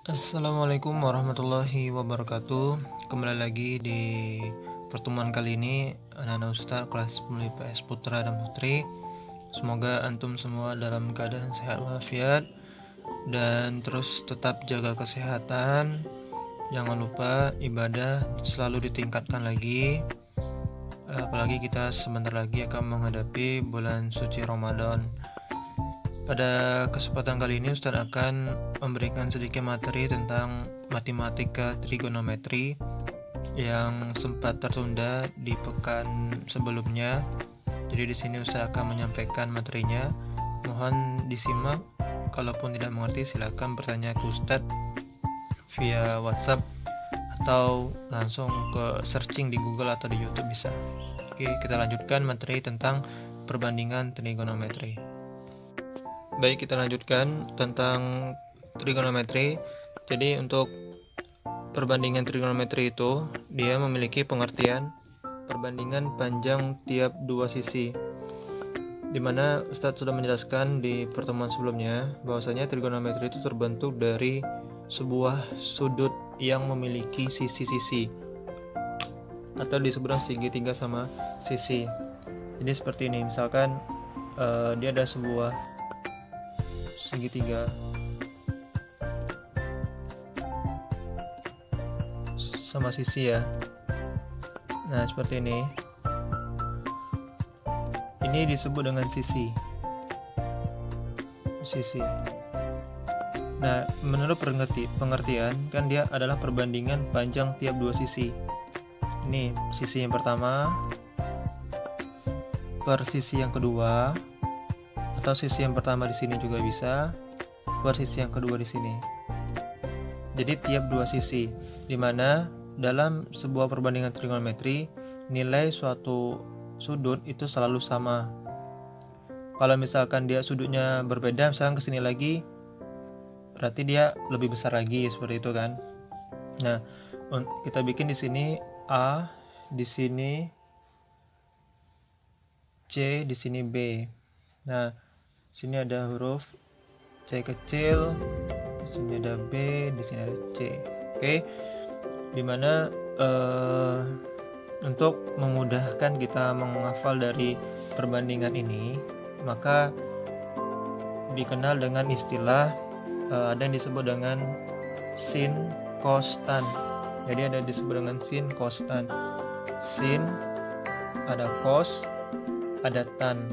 Assalamualaikum warahmatullahi wabarakatuh. Kembali lagi di pertemuan kali ini anak-anak Ustaz kelas 10 IPS Putra dan Putri. Semoga antum semua dalam keadaan sehat walafiat dan terus tetap jaga kesehatan. Jangan lupa ibadah selalu ditingkatkan lagi. Apalagi kita sebentar lagi akan menghadapi bulan suci Ramadan. Pada kesempatan kali ini Ustaz akan memberikan sedikit materi tentang matematika trigonometri yang sempat tertunda di pekan sebelumnya. Jadi di sini Ustaz akan menyampaikan materinya. Mohon disimak. Kalaupun tidak mengerti silakan bertanya ke Ustaz via WhatsApp atau langsung ke searching di Google atau di YouTube bisa. Oke, kita lanjutkan materi tentang perbandingan trigonometri. Baik, kita lanjutkan tentang trigonometri. Jadi untuk perbandingan trigonometri itu dia memiliki pengertian perbandingan panjang tiap dua sisi, dimana Ustadz sudah menjelaskan di pertemuan sebelumnya bahwasanya trigonometri itu terbentuk dari sebuah sudut yang memiliki sisi-sisi atau disebut segitiga sama sisi. Jadi seperti ini, misalkan dia ada sebuah segitiga sama sisi ya. Nah seperti ini. Ini disebut dengan sisi. Nah menurut pengertian kan dia adalah perbandingan panjang tiap dua sisi. Ini sisi yang pertama per sisi yang kedua, atau sisi yang pertama di sini juga bisa per sisi yang kedua di sini. Jadi tiap dua sisi, dimana dalam sebuah perbandingan trigonometri nilai suatu sudut itu selalu sama. Kalau misalkan dia sudutnya berbeda, misalkan kesini lagi, berarti dia lebih besar lagi seperti itu kan. Nah kita bikin di sini A, di sini C, di sini B. Nah sini ada huruf C kecil, di sini ada B, di sini ada C. Oke, dimana untuk memudahkan kita menghafal dari perbandingan ini, maka dikenal dengan istilah ada yang disebut dengan sin cos tan. Jadi ada disebut dengan sin cos tan. Sin ada cos, ada tan.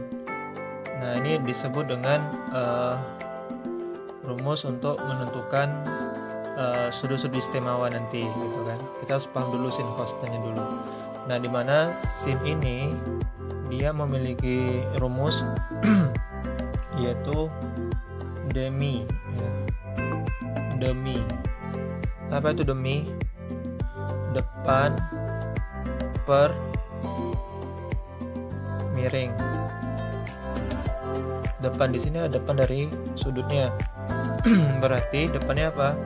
Nah ini disebut dengan rumus untuk menentukan sudut-sudut istimewa nanti gitu kan. Kita harus paham dulu sin cos-nya dulu. Nah dimana sin ini dia memiliki rumus yaitu demi ya. Demi apa itu demi? Depan per miring. Depan di sini ada depan dari sudutnya. Berarti depannya apa?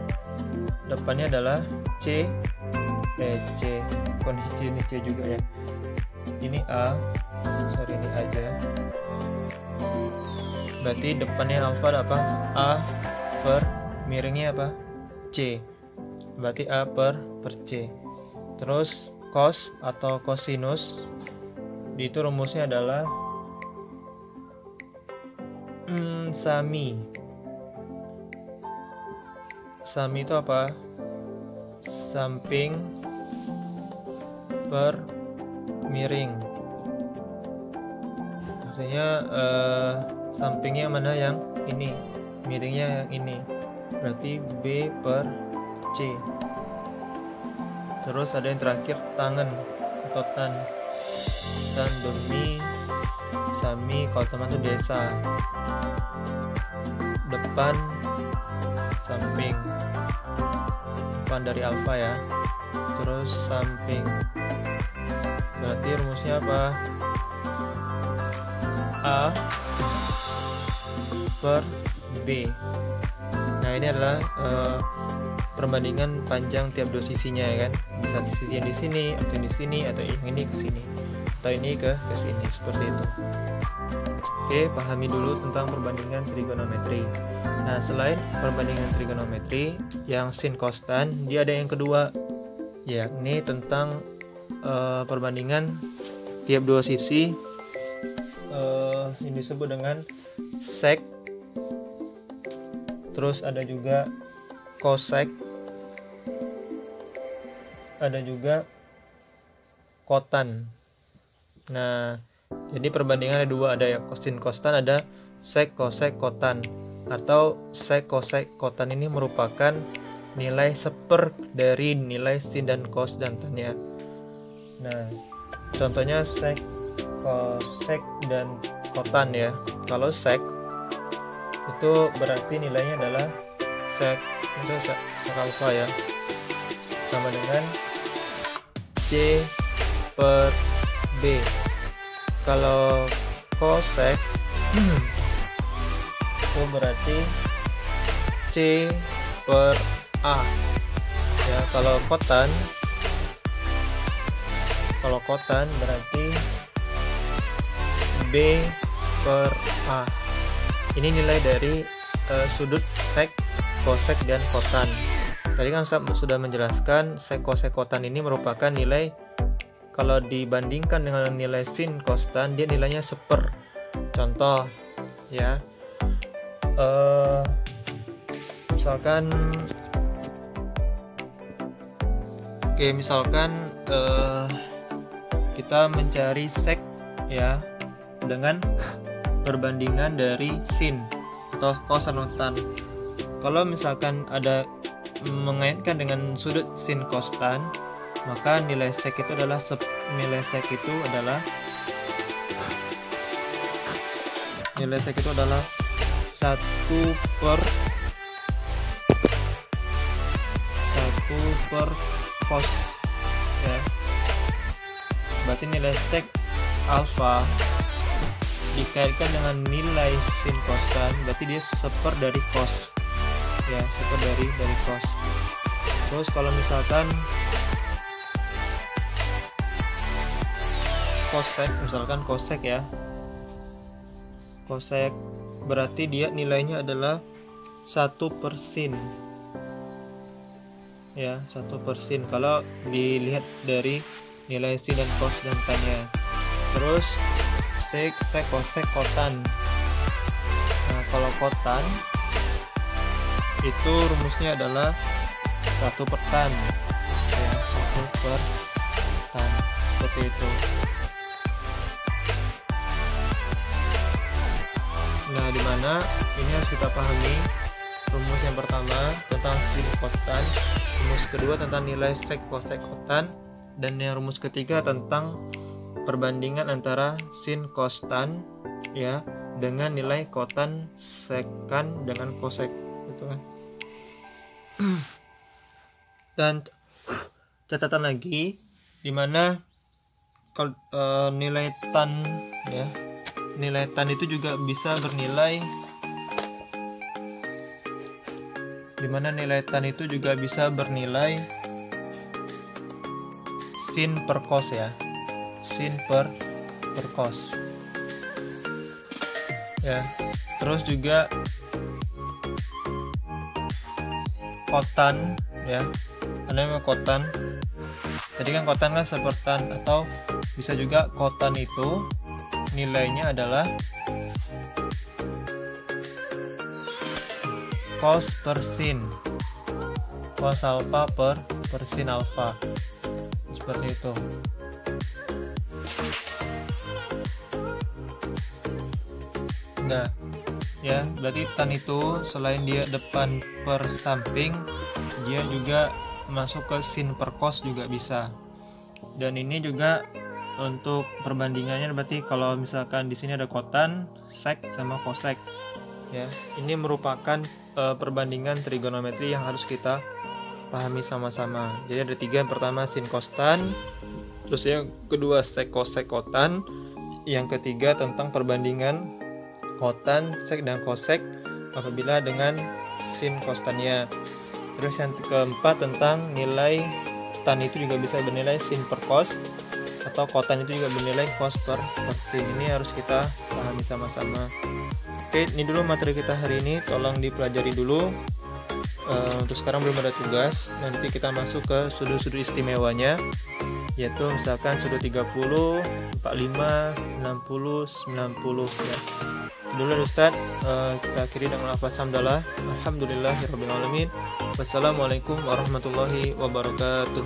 Depannya adalah C. Kondisi ini C juga ya. Ini A. Sorry ini aja. Berarti depannya alfa apa? A per miringnya apa? C. Berarti A per C. Terus cos atau cosinus itu rumusnya adalah sami itu apa? Samping per miring. Artinya sampingnya mana yang ini, miringnya yang ini. Berarti B per C. Terus ada yang terakhir tangan atau tan demi sami, kalau teman itu desa. Depan samping, depan dari alfa ya, terus samping. Berarti rumusnya apa? A per B. Nah ini adalah perbandingan panjang tiap dua sisinya ya kan. Bisa sisi yang di sini, atau yang di sini, atau yang ini ke sini, atau ini ke sini, seperti itu. Oke, pahami dulu tentang perbandingan trigonometri. Nah, selain perbandingan trigonometri, yang sin konstan, dia ada yang kedua, yakni tentang perbandingan tiap dua sisi, yang disebut dengan sek. Terus ada juga kosek, ada juga kotan. Nah, jadi perbandingan ada dua, ada ya sin konstan, ada sek kosek kotan. Atau sek kosek kotan ini merupakan nilai seper dari nilai sin dan kos dan tannya. Nah, contohnya sek kosek dan kotan ya. Kalau sek itu berarti nilainya adalah sek alfa ya, sama dengan C per B. Kalau kosek itu berarti C per A ya. Kalau kotan berarti B per A. Ini nilai dari sudut sek, kosek, dan kotan. Tadi kan sudah menjelaskan sek, kosek, kotan ini merupakan nilai, kalau dibandingkan dengan nilai sin konstan, dia nilainya seper. Contoh ya, misalkan kita mencari sek ya dengan perbandingan dari sin atau kos dan tan. Kalau misalkan ada mengaitkan dengan sudut sin konstan, maka nilai sek itu adalah 1 per cos ya. Berarti nilai sek alfa dikaitkan dengan nilai sin konstan, berarti dia seper dari cos ya, seper dari cos. Terus kalau misalkan kosek ya, kosek berarti dia nilainya adalah 1 per sin ya, 1 per sin kalau dilihat dari nilai sin dan cos dan tannya. Terus sek kosek kotan. Nah, kalau kotan itu rumusnya adalah 1 per tan ya, 1 per tan, seperti itu. Nah, dimana ini harus kita pahami rumus yang pertama tentang sin konstan, rumus kedua tentang nilai sek kosek kotan, dan yang rumus ketiga tentang perbandingan antara sin konstan ya dengan nilai kotan sekan dengan kosek, gitu kan. Dan catatan lagi, dimana kalau nilai tan ya, nilai tan itu juga bisa bernilai, dimana nilai tan itu juga bisa bernilai sin per cos ya, sin per cos ya. Terus juga kotan ya, ada namanya kotan. Tadi kan kotan kan sepertan, atau bisa juga kotan itu nilainya adalah cos per sin, cos alfa per sin alfa, seperti itu. Nah ya, berarti tan itu selain dia depan per samping, dia juga masuk ke sin per cos juga bisa. Dan ini juga untuk perbandingannya, berarti kalau misalkan di sini ada kotan, sek sama kosek ya, ini merupakan perbandingan trigonometri yang harus kita pahami sama-sama. Jadi ada 3, yang pertama sin konstan, terus yang kedua sek kosek kotan, yang ketiga tentang perbandingan kotan, sek dan kosek apabila dengan sin konstannya. Terus yang keempat tentang nilai tan itu juga bisa bernilai sin per cos, atau kotan itu juga bernilai kos per posting. Ini harus kita pahami sama-sama. Oke, ini dulu materi kita hari ini, tolong dipelajari dulu. Untuk sekarang belum ada tugas, nanti kita masuk ke sudut-sudut istimewanya, yaitu misalkan sudut 30, 45, 60, 90 ya. Dulu Ustaz, kita akhiri dengan lafaz hamdalah. Alhamdulillahirabbil alamin. Wassalamualaikum warahmatullahi wabarakatuh.